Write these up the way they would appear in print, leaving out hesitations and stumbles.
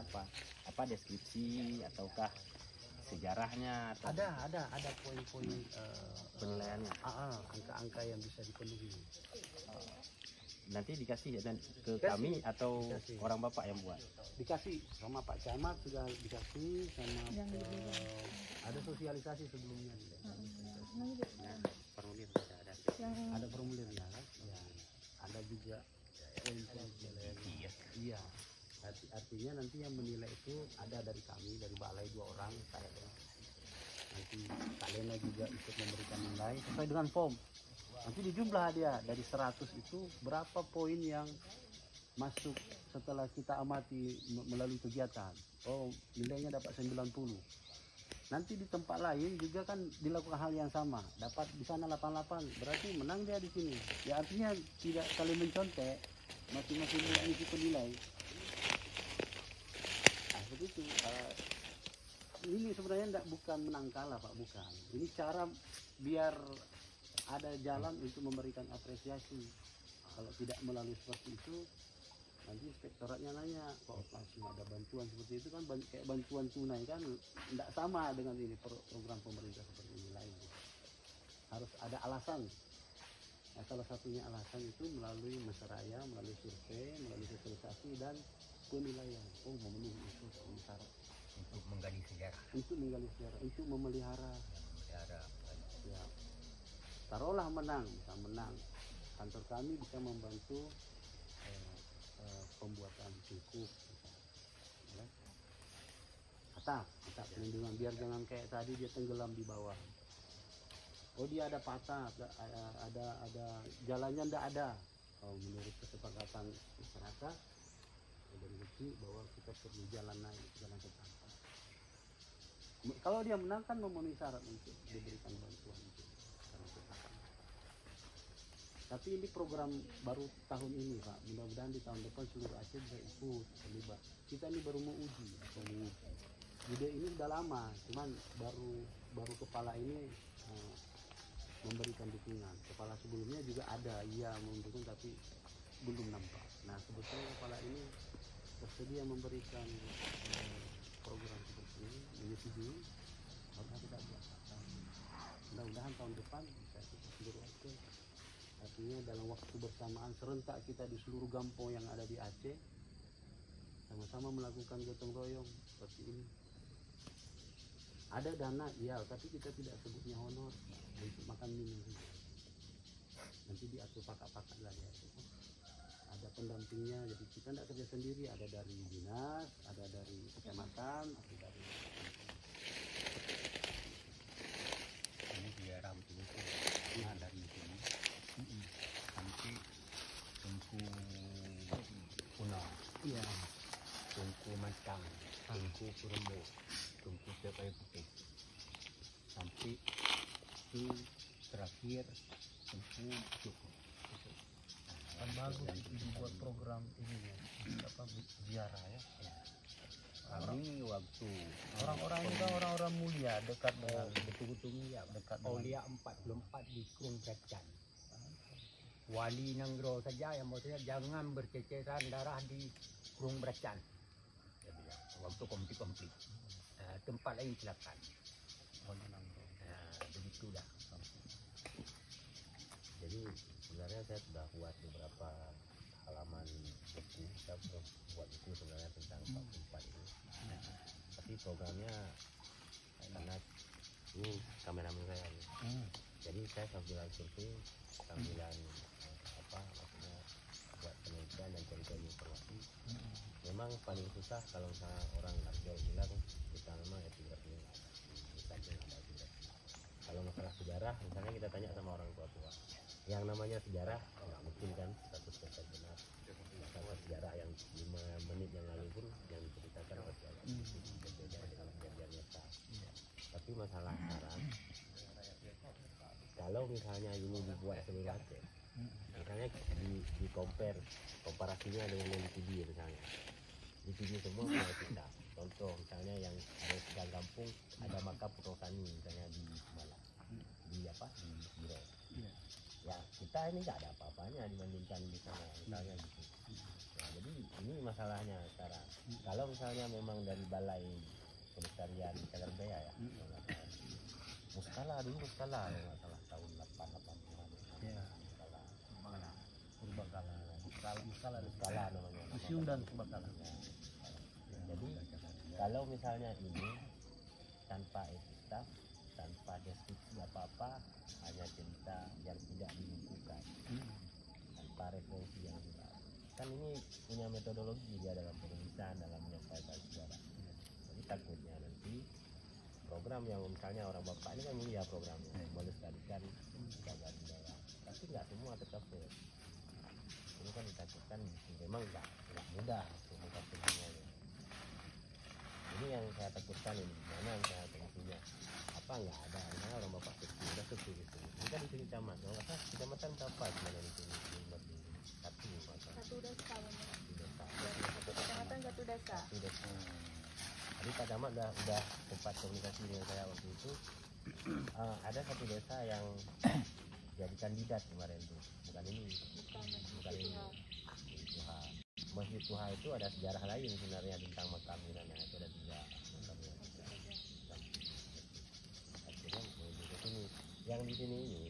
apa deskripsi ataukah sejarahnya atau Ada poin-poin penilaiannya. Angka-angka yang bisa dipenuhi. Nanti dikasih dan ke Dikasih. kami atau Dikasih. orang bapak yang buat. Dikasih sama Pak Camat, sudah dikasih sama ada sosialisasi sebelumnya. Formulir sudah ada. Ada formulirnya kan? Ya. Ada juga poin-poin penilaiannya. Iya. Artinya nanti yang menilai itu ada dari kami, dari balai 2 orang, saya dan nanti Kak Lena juga ikut memberikan nilai sesuai dengan form. Nanti dijumlah dia dari 100 itu berapa poin yang masuk setelah kita amati melalui kegiatan. Oh, nilainya dapat 90. Nanti di tempat lain juga kan dilakukan hal yang sama, dapat di sana 88, berarti menang dia di sini. Ya artinya tidak saling mencontek, masing-masing mengisi penilai. Nah, begitu. Ini sebenarnya bukan menang kalah Pak, bukan. Ini cara biar ada jalan untuk memberikan apresiasi. Kalau tidak melalui seperti itu, nanti inspektoratnya nanya, kok langsung ada bantuan seperti itu kan kayak bantuan tunai kan, tidak sama dengan ini program pemerintah seperti ini lain. Harus ada alasan. Nah, salah satunya alasan itu melalui mesaraya, melalui survei, melalui sosialisasi dan penilaian. Oh, memenuhi itu syarat. Untuk menggali sejarah. Untuk menggali sejarah, untuk memelihara. Ya. Taruhlah menang, bisa menang. Kantor kami bisa membantu pembuatan cukup, ya. Atap pelindungan biar jangan kayak tadi dia tenggelam di bawah. Oh, dia ada patah, ada jalannya ndak ada. Oh, menurut kesepakatan masyarakat dari kecil bahwa kita perlu jalan naik, jalan ke atas. Kalau dia menang kan memenuhi syarat untuk diberikan bantuan itu. Tapi ini program baru tahun ini Pak, mudah-mudahan di tahun depan seluruh Aceh bisa ikut terlibat. Kita ini baru mau uji. Ide ini sudah lama, cuman baru kepala ini memberikan dukungan. Kepala sebelumnya juga ada, iya mendukung tapi belum nampak. Nah, sebetulnya kepala ini bersedia memberikan program seperti ini, menyetujui, karena tidak buat. Mudah-mudahan tahun depan bisa kita seluruh Aceh. Artinya dalam waktu bersamaan serentak kita di seluruh kampung yang ada di Aceh sama-sama melakukan gotong royong seperti ini. Ada dana, iya, tapi kita tidak sebutnya honor untuk makan minum. Nanti diatur pakat-pakat lah ya. Ada pendampingnya, jadi kita tidak kerja sendiri, ada dari dinas, ada dari kecamatan, ada dari Ini sejarah betul-betul. Nah, dari sini sampai Tungku Kuno, iya, Tungku Mancang, Tungku Kurembo, Tungku Tepai Putih, sampai itu terakhir Tungku Cukup. kan bagus itu dibuat program ini ya, apa ziarah ya. Kami waktu Orang-orang ini kan orang-orang mulia dekat dengan betul-betul ya dekat Aulia 44 di Krung Bracan. Wali Nanggro saja yang maksudnya jangan berceceran darah di Krung Bracan. Dia bilang, waktu konflik. Tempat lain silakan. Begitulah. Jadi sebenarnya saya sudah buat beberapa halaman buku, saya sudah buat buku sebenarnya tentang 44 ini. Tapi programnya karena ini kameramen saya ini. Jadi saya sambilan survei, sambilan maksudnya buat penelitian dan cari informasi. Memang paling susah kalau misalnya orang arkeolog bilang kita memang epigrafi saja ada epigrafi. Kalau masalah sejarah, misalnya kita tanya sama orang tua-tua, yang namanya sejarah nggak mungkin kan 100% benar. Masalah sejarah yang 5 menit yang lalu pun yang diceritakan pasti ada berbeda dengan kejadian nyata. Tapi masalah sekarang, kalau misalnya ini dibuat seluruh Aceh, misalnya di komparasinya dengan yang di TV misalnya, di TV semua punya kita. Contoh misalnya yang ada sedang kampung ada makam Putro Tani misalnya di Malang, di Biro. ya kita ini nggak ada apa-apanya dibandingkan di sana misalnya gitu. Ya, jadi ini masalahnya sekarang. Kalau misalnya memang dari Balai Pelestarian Cagar Budaya ya, kalau nggak salah. Muskala dulu Muskala kalau nggak salah tahun 80-an. Ya. Muskala. Purbakala. Muskala namanya. Museum dan Purbakala. Ya. Jadi kalau misalnya ini tanpa epitaf, tanpa deskripsi apa-apa, hanya cerita yang tidak dibukukan, tanpa referensi yang jelas. Kan ini punya metodologi dia dalam penulisan, dalam menyampaikan sejarah. Jadi takutnya nanti program yang misalnya orang bapak ini kan mulia programnya, melestarikan cagar budaya, tapi nggak semua tercapai. Ini kan ditakutkan memang nggak mudah untuk mencapai semuanya. Ini yang saya takutkan ini, mana yang saya fungsinya apa nggak ada, karena orang bapak kecil udah kecil gitu. Ini kan di sini camat, kalau nggak salah kecamatan berapa sebenarnya di sini? Satu desa. Satu desa benar. Desa. Kecamatan satu desa. Satu desa. Jadi Pak Camat udah sempat komunikasi dengan saya waktu itu. Ada satu desa yang jadi kandidat kemarin tuh, bukan ini, bukan ini. Masjid Tuha itu ada sejarah lain sebenarnya tentang makam Minana, itu ada 3 makamnya. Akhirnya menuju ke sini. Yang di sini ini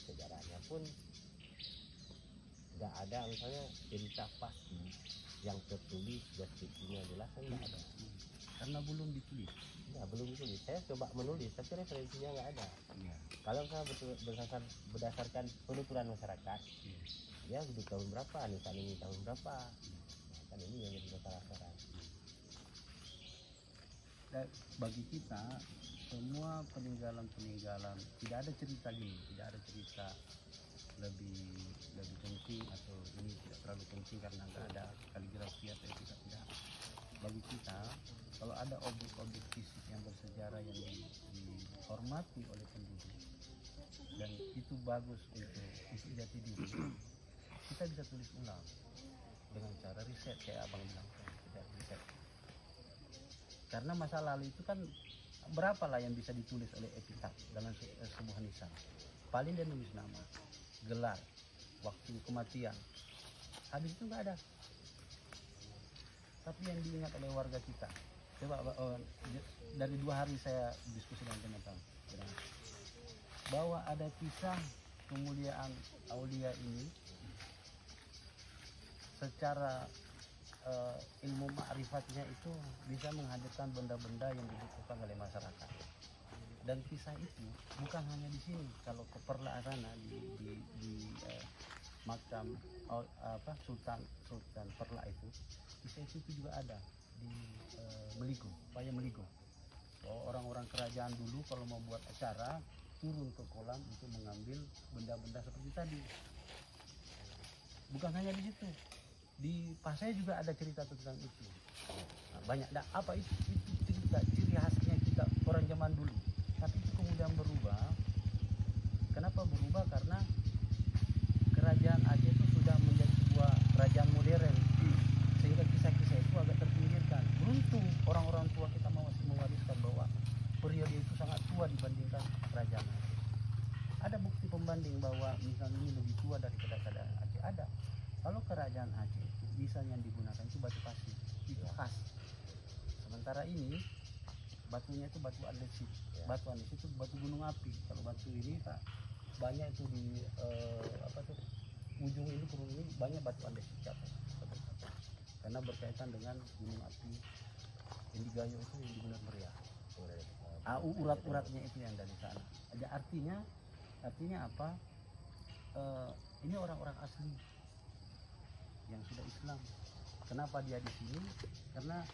sejarahnya pun nggak ada misalnya cerita pasti yang tertulis deskripsinya jelas kan nggak ada. Karena belum ditulis. Ya, belum ditulis. Saya coba menulis tapi referensinya nggak ada. Ya. Kalau saya berdasarkan penuturan masyarakat, ya hidup tahun berapa, nisan ini tahun berapa, nah, kan ini yang jadi masalah sekarang. Dan bagi kita semua peninggalan tidak ada cerita gini, tidak ada cerita lebih penting atau ini tidak terlalu penting karena nggak ada kaligrafi atau tidak. Bagi kita kalau ada objek-objek fisik yang bersejarah yang dihormati oleh penduduk dan itu bagus untuk jati diri, kita bisa tulis ulang dengan cara riset kayak abang bilang, kita riset. Karena masa lalu itu kan berapa lah yang bisa ditulis oleh epitaf dalam sebuah nisan. Paling dia nulis nama, gelar, waktu kematian, habis itu nggak ada. Tapi yang diingat oleh warga kita, coba dari 2 hari saya diskusi dengan teman-teman bahwa ada kisah kemuliaan Aulia ini secara ilmu ma'rifatnya itu bisa menghadirkan benda-benda yang dibutuhkan oleh masyarakat. Dan kisah itu bukan hanya di sini, kalau ke Perla sana di makam Sultan Perla itu, kisah itu juga ada di Meligo, Paya Meligo. Orang-orang kerajaan dulu kalau mau buat acara turun ke kolam untuk mengambil benda-benda seperti tadi. Bukan hanya di situ, di Pasai juga ada cerita tentang itu. Nah, banyak. Nah, apa itu cerita ciri khasnya kita orang zaman dulu. Tapi itu kemudian berubah. Kenapa berubah? Karena kerajaan Aceh itu sudah menjadi sebuah kerajaan modern, sehingga kisah-kisah itu agak terpinggirkan. Beruntung orang-orang tua kita masih mewariskan bahwa periode itu sangat tua dibandingkan kerajaan Aceh. Ada bukti pembanding bahwa misalnya ini lebih tua daripada kerajaan Aceh, ada. Kalau kerajaan Aceh itu misalnya yang digunakan itu batu pasir, itu khas. Sementara ini batunya itu batu andesit. Batu andesit itu batu gunung api. Kalau batu ini Pak, banyak itu di ujung ini, kurung ini banyak batu andesit karena berkaitan dengan gunung api Indigayo itu yang di Benar Meriah. Urat-uratnya itu yang dari sana. Ada artinya apa? Ini orang-orang asli yang sudah Islam. Kenapa dia di sini? Karena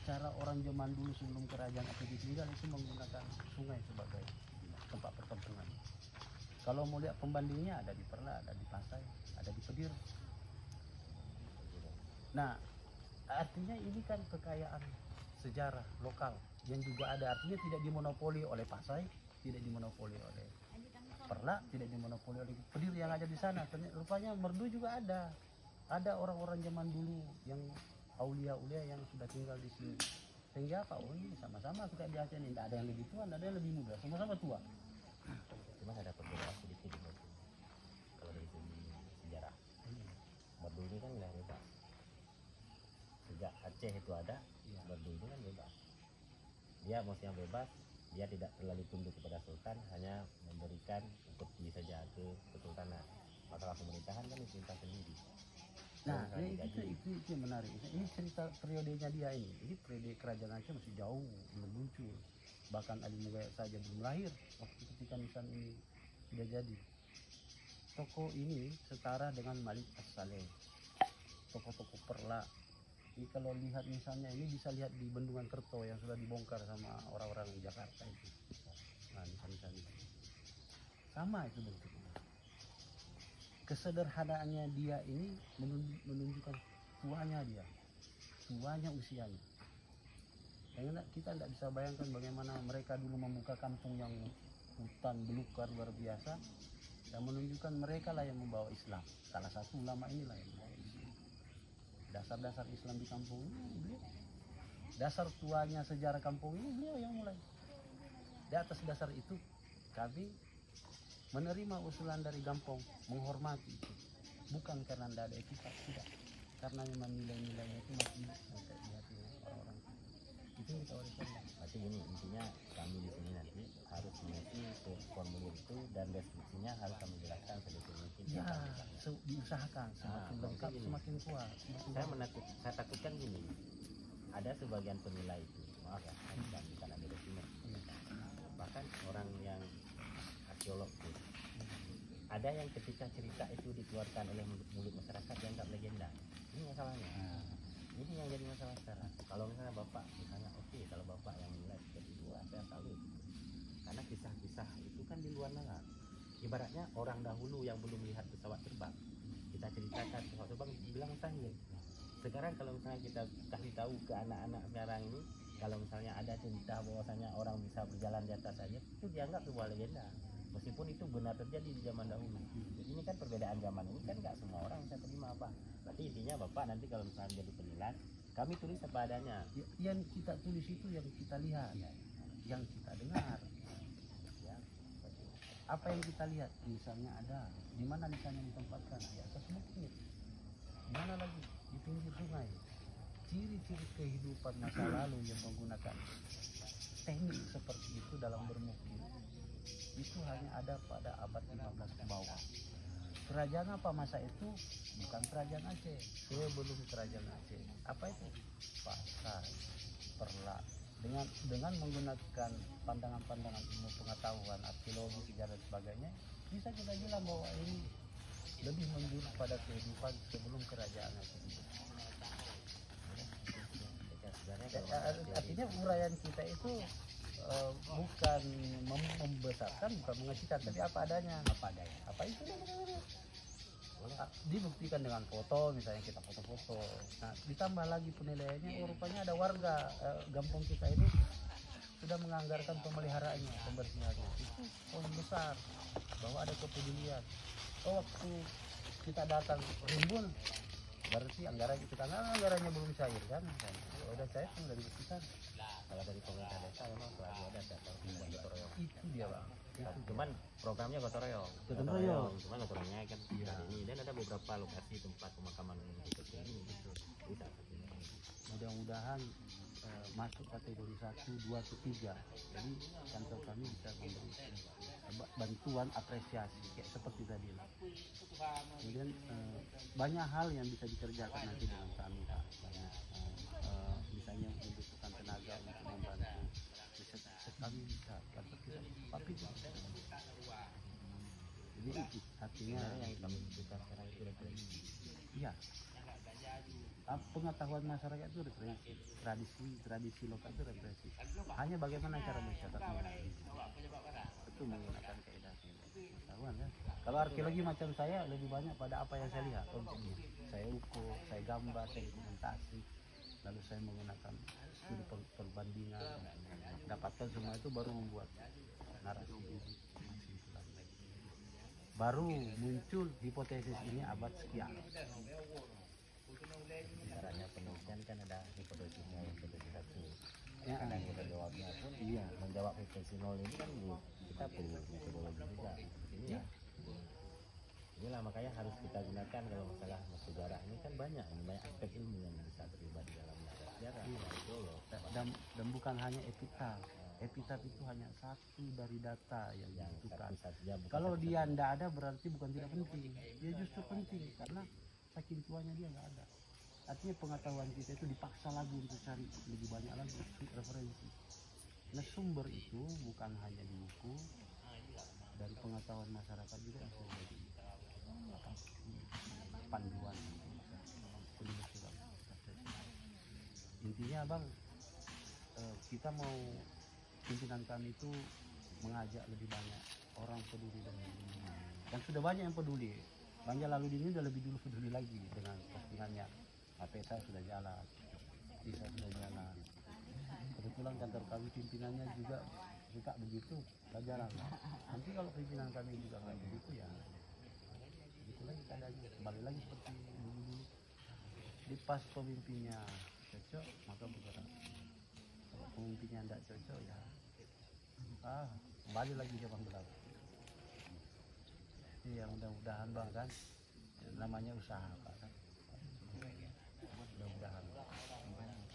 cara orang zaman dulu sebelum kerajaan Aceh ditinggal itu menggunakan sungai sebagai tempat perkampungan. Kalau mau lihat pembandingnya ada di Perla, ada di Pasai, ada di Pedir. Nah, artinya ini kan kekayaan sejarah lokal yang juga ada, artinya tidak dimonopoli oleh Pasai, tidak dimonopoli oleh Perla, tidak dimonopoli oleh Pedir yang ada di sana. Rupanya Merdu juga ada. Ada orang-orang zaman dulu yang aulia-aulia yang sudah tinggal di sini. Sehingga apa? Oh ini sama-sama kita di Aceh ini. Tidak ada yang lebih tua, tidak ada yang lebih muda. Sama-sama tua. Cuma ada perbedaan sedikit. Berdu ini kan udah bebas. Sejak Aceh itu ada, Iya. Berdu ini kan bebas. Dia maksudnya bebas, dia tidak terlalu tunduk kepada sultan, hanya memberikan upeti saja ke kesultanan. Masalah pemerintahan kan diperintah sendiri. Nah, Kalau misalnya itu, digaji, itu yang menarik. Ini cerita periodenya dia ini. Ini periode kerajaan Aceh masih jauh belum muncul. Bahkan Ali Mugayak saja belum lahir waktu ketika nisan ini sudah jadi. Toko ini setara dengan Malik As-Saleh. Toko-toko perla. Ini kalau lihat misalnya ini bisa lihat di Bendungan Kerto yang sudah dibongkar sama orang-orang Jakarta itu. Nah, nisan-nisan itu. Sama itu bentuknya. Kesederhanaannya dia ini menunjukkan tuanya dia, tuanya usianya. Karena kita tidak bisa bayangkan bagaimana mereka dulu membuka kampung yang hutan belukar luar biasa, dan menunjukkan mereka lah yang membawa Islam. Salah satu ulama inilah yang membawa Islam. Dasar-dasar Islam di kampung ini beliau. Dasar tuanya sejarah kampung ini beliau yang mulai. Di atas dasar itu kami menerima usulan dari Gampong, menghormati itu. Bukan karena tidak ada etika, tidak. Karena memang nilai-nilainya itu masih sampai di hati orang-orang. Itu yang kita wariskan. berarti gini, intinya kami di sini nanti harus mengisi formulir itu dan deskripsinya harus kami jelaskan sedetail mungkin. Ya, diusahakan semakin Nah, lengkap, mungkin ini. semakin kuat. Saya takutkan gini, ada sebagian penilai itu, maaf ya, bukan ada dokumen. Bahkan orang yang arkeolog itu, ada yang ketika cerita itu dikeluarkan oleh mulut masyarakat dianggap legenda. Ini masalahnya. Ini yang jadi masalah sekarang. Kalau misalnya bapak, misalnya oke, kalau bapak yang menilai seperti itu, saya salut. Karena kisah-kisah itu kan di luar nalar. Ibaratnya orang dahulu yang belum melihat pesawat terbang, kita ceritakan pesawat terbang bilang mustahil. Sekarang kalau misalnya kita kasih tahu ke anak-anak sekarang ini, kalau misalnya ada cerita bahwasanya orang bisa berjalan di atas saja, itu dianggap sebuah legenda. Meskipun itu benar terjadi di zaman dahulu. Jadi ini kan perbedaan zaman ini kan nggak semua orang bisa terima apa. Berarti intinya bapak nanti kalau misalnya jadi penilai, kami tulis apa adanya. Yang kita tulis itu yang kita lihat, yang kita dengar. Ya. Apa yang kita lihat? Misalnya ada, di mana nisannya ditempatkan? Di atas bukit. Di mana lagi? Di pinggir sungai. Ciri-ciri kehidupan masa lalu yang menggunakan teknik seperti itu dalam bermukim itu hanya ada pada abad 15 ke bawah. Kerajaan apa masa itu? Bukan kerajaan Aceh, sebelum kerajaan Aceh. Apa itu? Pasar, perla. Dengan menggunakan pandangan-pandangan ilmu pengetahuan, arkeologi, sejarah dan sebagainya, bisa kita bilang bahwa ini lebih menjurus pada kehidupan sebelum kerajaan Aceh. Artinya uraian kita itu bukan membesarkan, bukan mengecilkan, tapi apa adanya. Apa itu? Dibuktikan dengan foto, misalnya kita foto-foto. Nah, ditambah lagi penilaiannya, rupanya ada warga Gampong kita ini sudah menganggarkan pemeliharaannya, pembersihannya. Itu poin besar bahwa ada kepedulian. Waktu kita datang rimbun, berarti anggarannya belum cair kan? Kalau udah cair kan udah dibuktikan. Kalau dari pemerintah desa memang selalu ada data gotong royong. Itu dia bang. Cuman programnya gotong royong. Gotong royong. Cuman gotong royongnya kan Iya. dari ini dan ada beberapa lokasi tempat pemakaman umum kecil ini gitu. Itu salah satunya. Mudah-mudahan masuk kategori 1, 2, atau 3. Jadi kantor kami bisa memberi bantuan apresiasi kayak seperti tadi lah. Kemudian banyak hal yang bisa dikerjakan nanti dengan kami Pak. Banyak misalnya membutuhkan tenaga untuk membantu, bisa kami bisa kantor kita tapi jadi artinya Sebenarnya yang kami butuhkan sekarang itu referensi. iya, pengetahuan masyarakat itu referensi, tradisi lokal itu referensi. Hanya bagaimana cara mencatatnya, itu menggunakan kaidah pengetahuan kan. Kalau arkeologi macam saya lebih banyak pada apa yang saya lihat. Saya ukur, saya gambar, saya dokumentasi, lalu saya menggunakan studi perbandingan, dapatkan semua itu baru membuat narasi ini. Baru muncul hipotesis ini abad sekian. Caranya penelitian kan ada hipotesisnya yang hipotesis satu. Ya, Kadang kita jawabnya pun iya. menjawab hipotesis nol ini kan kita perlu metodologi juga. Ini ya. Ini inilah makanya harus kita gunakan kalau masalah sejarah ini kan banyak aspek ilmu yang bisa terlibat di dalamnya. Sejarah itu loh. Dan bukan hanya epitaf. Epitaf itu hanya satu dari data yang dibutuhkan. Kalau dia tidak ada berarti bukan tidak penting. Dia justru penting karena saking tuanya dia nggak ada. Artinya pengetahuan kita itu dipaksa lagi untuk cari lebih banyak lagi referensi. Nah sumber itu bukan hanya di buku, dari pengetahuan masyarakat juga bisa jadi panduan penelusuran. Intinya bang, kita mau pimpinan kami itu mengajak lebih banyak orang peduli dengan ini. Dan sudah banyak yang peduli. Bang Jalaluddin ini udah lebih dulu peduli lagi dengan postingannya. APTA sudah jalan, bisa sudah jalan. Kebetulan kantor kami pimpinannya juga suka begitu, kita jalan. Nanti kalau pimpinan kami juga nggak begitu ya, begitu lagi keadaannya. Kembali lagi seperti dulu. Di pas pemimpinnya cocok maka bergerak. Kalau pemimpinnya tidak cocok ya, kembali lagi zaman belakang. Iya mudah-mudahan bang kan, namanya usaha pak kan. Mudah-mudahan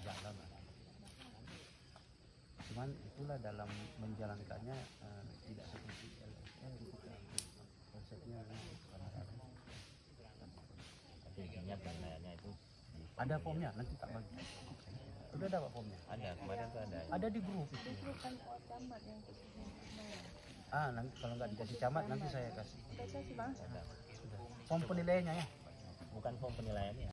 jalan. Cuman itulah dalam menjalankannya tidak seperti LSM bukan. Konsepnya Tapi intinya penilaiannya itu ada formnya nanti tak bagi. Udah ada pak formnya? ada, kemarin tuh ada. Ada di grup itu. Itu kan camat yang khususnya. Nanti kalau nggak dikasih camat nanti saya kasih. Kita kasih bang. Ada. Sudah. Form penilaiannya ya. Bukan form penilaiannya.